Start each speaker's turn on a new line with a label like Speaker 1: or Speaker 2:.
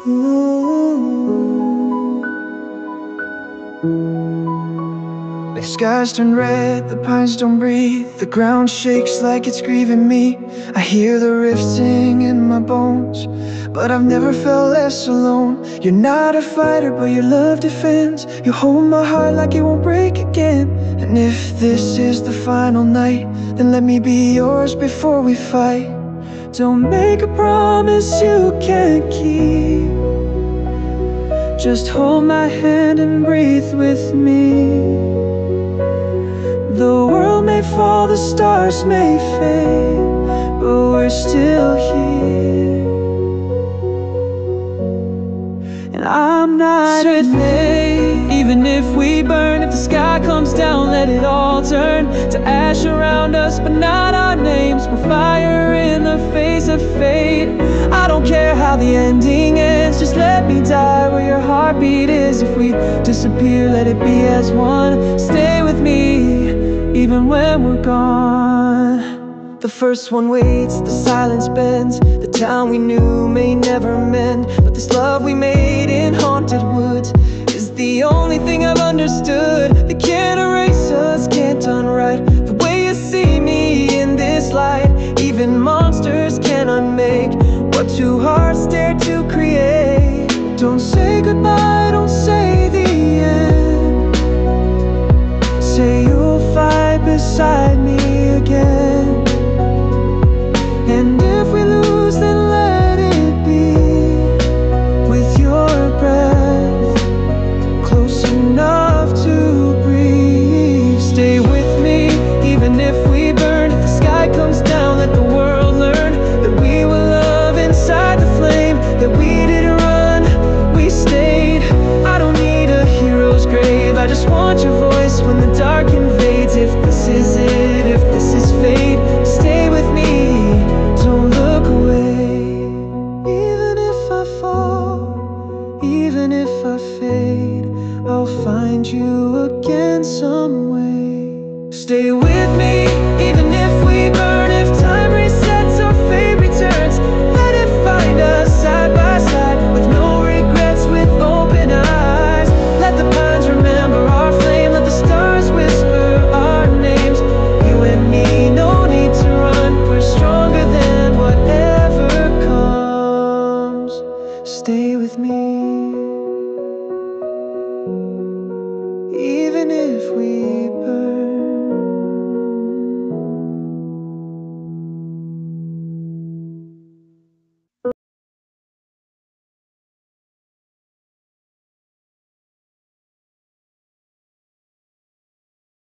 Speaker 1: The skies turn red, the pines don't breathe, the ground shakes like it's grieving me. I hear the rift sing in my bones, but I've never felt less alone. You're not a fighter, but your love defends. You hold my heart like it won't break again. And if this is the final night, then let me be yours before we fight. Don't make a promise you can't keep. Just hold my hand and breathe with me. The world may fall, the stars may fade, but we're still here. And I'm not afraid. Even if we burn, if the sky comes down, let it all turn to ash around us, but not our names. We're fire in the face of fate. I don't care how the ending ends, just let me die where your heartbeat is. If we disappear, let it be as one. Stay with me, even when we're gone. The first one waits, the silence bends. The town we knew may never mend, but this love we made in haunted woods is the only thing I've understood. They can't erase us, can't unwrite the way you see me in this light. Even monsters can unmake what two hearts dare to create. Don't say goodbye, don't say the end. Say you'll fight beside me.